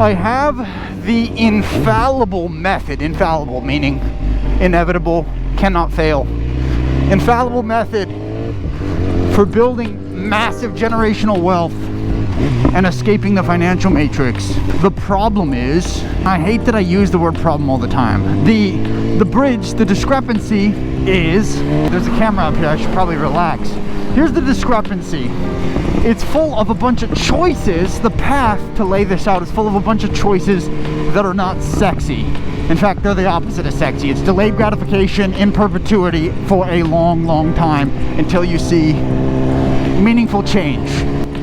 I have the infallible method. Infallible meaning inevitable, cannot fail. Infallible method for building massive generational wealth and escaping the financial matrix. The problem is, I hate that I use the word problem all the time. The bridge, the discrepancy is, there's a camera up here, I should probably relax. Here's the discrepancy. It's full of a bunch of choices. The path to lay this out is full of a bunch of choices that are not sexy. In fact, they're the opposite of sexy. It's delayed gratification in perpetuity for a long, long time until you see meaningful change.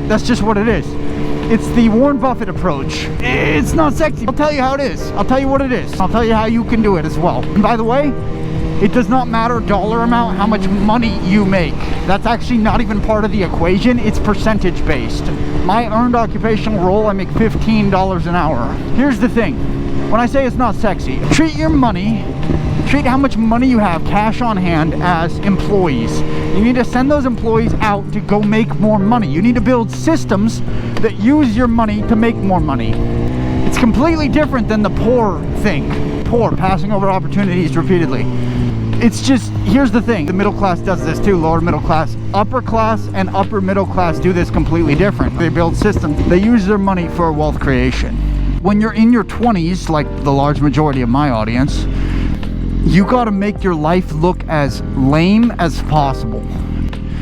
That's just what it is. It's the Warren Buffett approach. It's not sexy. I'll tell you how it is. I'll tell you what it is. I'll tell you how you can do it as well. And by the way, it does not matter dollar amount how much money you make. That's actually not even part of the equation. It's percentage based. My earned occupational role, I make $15 an hour. Here's the thing. When I say it's not sexy, treat your money, treat how much money you have cash on hand as employees. You need to send those employees out to go make more money. You need to build systems that use your money to make more money. It's completely different than the poor thing. Poor, passing over opportunities repeatedly. It's just, here's the thing. The middle class does this too, lower middle class. Upper class and upper middle class do this completely different. They build systems. They use their money for wealth creation. When you're in your 20s, like the large majority of my audience, you gotta make your life look as lame as possible.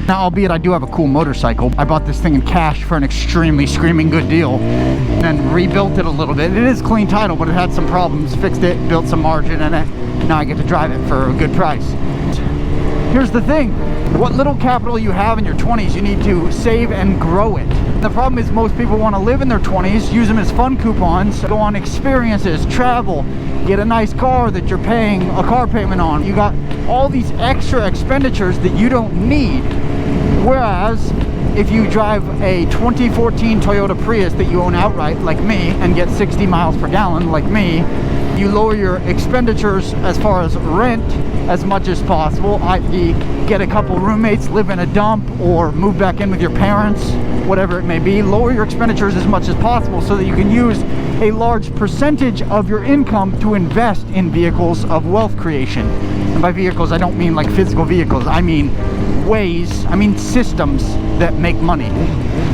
Now, albeit I do have a cool motorcycle. I bought this thing in cash for an extremely screaming good deal and rebuilt it a little bit. It is clean title, but it had some problems. Fixed it, built some margin in it. Now I get to drive it for a good price. Here's the thing. What little capital you have in your 20s, you need to save and grow it. The problem is most people want to live in their 20s, use them as fun coupons, go on experiences, travel, get a nice car that you're paying a car payment on. You got all these extra expenditures that you don't need. Whereas if you drive a 2014 Toyota Prius that you own outright, like me, and get 60 miles per gallon, like me, you lower your expenditures as far as rent as much as possible, i.e. get a couple roommates, live in a dump, or move back in with your parents, whatever it may be. Lower your expenditures as much as possible so that you can use a large percentage of your income to invest in vehicles of wealth creation. And by vehicles, I don't mean like physical vehicles. I mean ways, I mean systems that make money.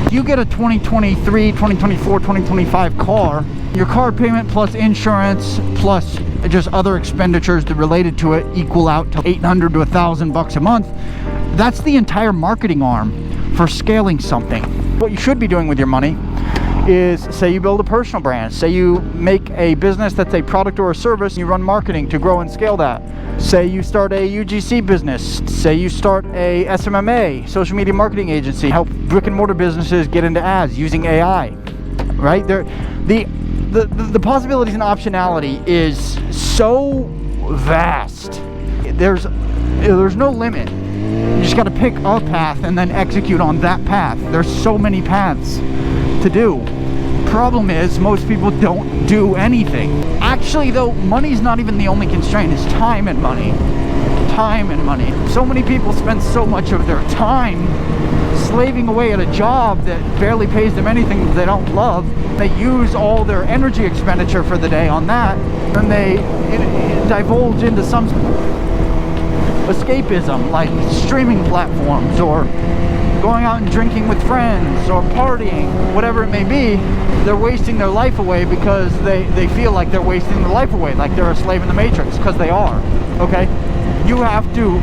If you get a 2023, 2024, 2025 car, your car payment plus insurance plus just other expenditures that related to it equal out to $800 to $1,000 a month. That's the entire marketing arm for scaling something. What you should be doing with your money is, say you build a personal brand, say you make a business that's a product or a service, and you run marketing to grow and scale that. Say you start a UGC business, say you start a SMMA, social media marketing agency, help brick and mortar businesses get into ads using AI, right? The possibilities and optionality is so vast. There's no limit. You just got to pick a path and then execute on that path. There's so many paths to do. Problem is, most people don't do anything. Actually, though, money's not even the only constraint. It's time and money. Time and money. So many people spend so much of their time slaving away at a job that barely pays them anything that they don't love. They use all their energy expenditure for the day on that, and they divulge into some escapism, like streaming platforms or going out and drinking with friends or partying, whatever it may be. They're wasting their life away because they feel like they're wasting their life away, like they're a slave in the matrix, because they are. Okay? You have to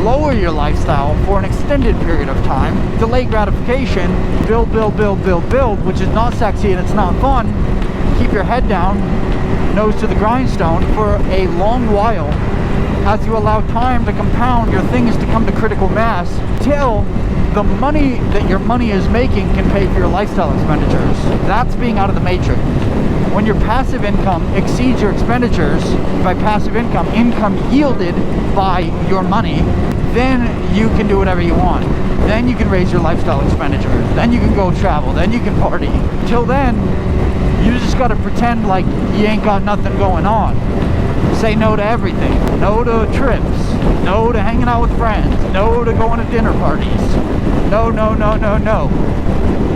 lower your lifestyle for an extended period of time, delay gratification, build, which is not sexy and it's not fun. Keep your head down, nose to the grindstone for a long while as you allow time to compound your things to come to critical mass till the money that your money is making can pay for your lifestyle expenditures. That's being out of the matrix. When your passive income exceeds your expenditures, by passive income, income yielded by your money, then you can do whatever you want. Then you can raise your lifestyle expenditures. Then you can go travel. Then you can party. Till then, you just got to pretend like you ain't got nothing going on. Say no to everything. No to trips. No to hanging out with friends. No to going to dinner parties. No.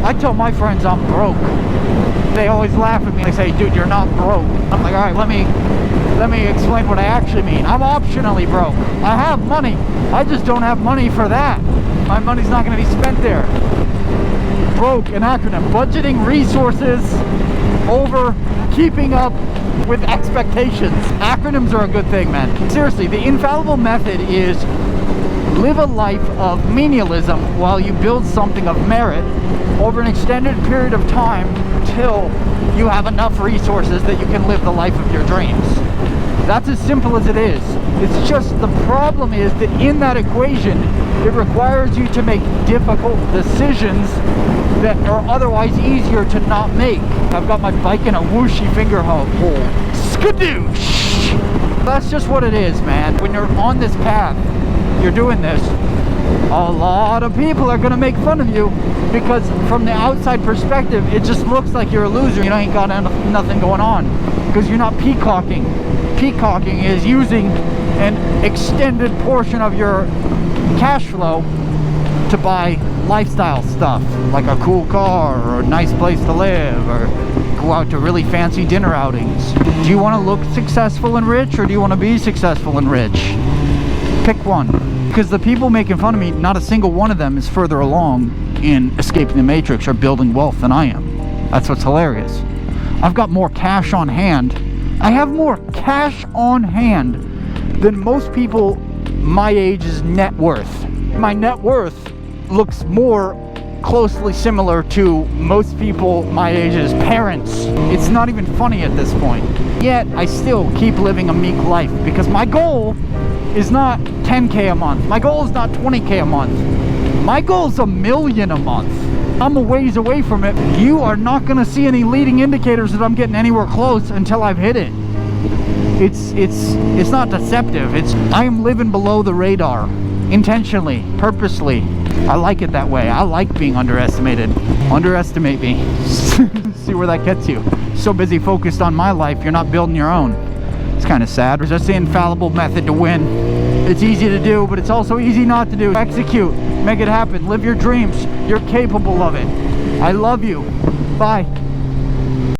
I tell my friends I'm broke. They always laugh at me. They say, dude, you're not broke. I'm like, all right, let me explain what I actually mean. I'm optionally broke. I have money. I just don't have money for that. My money's not going to be spent there. Broke, an acronym. Budgeting resources over keeping up with expectations. Acronyms are a good thing, man. Seriously, the infallible method is live a life of menialism while you build something of merit over an extended period of time until you have enough resources that you can live the life of your dreams. That's as simple as it is. It's just the problem is that in that equation, it requires you to make difficult decisions that are otherwise easier to not make. I've got my bike in a whooshy finger hole. Skadoosh! That's just what it is, man. When you're on this path, you're doing this, a lot of people are gonna make fun of you because from the outside perspective, it just looks like you're a loser. You ain't got nothing going on because you're not peacocking. Peacocking is using an extended portion of your cash flow to buy lifestyle stuff like a cool car or a nice place to live or go out to really fancy dinner outings. Do you want to look successful and rich, or do you want to be successful and rich? Pick one. Because the people making fun of me, not a single one of them is further along in escaping the matrix or building wealth than I am. That's what's hilarious. I've got more cash on hand. I have more cash on hand than most people my age's net worth. My net worth looks more closely similar to most people my age's parents. It's not even funny at this point. Yet I still keep living a meek life because my goal is not 10K a month. My goal is not 20K a month. My goal is $1 million a month. I'm a ways away from it. You are not gonna see any leading indicators that I'm getting anywhere close until I've hit it. It's not deceptive. I am living below the radar, intentionally, purposely. I like it that way. I like being underestimated. Underestimate me. See where that gets you. So busy focused on my life, you're not building your own. It's kind of sad. That's the infallible method to win. It's easy to do, but it's also easy not to do. Execute, make it happen, live your dreams. You're capable of it. I love you. Bye.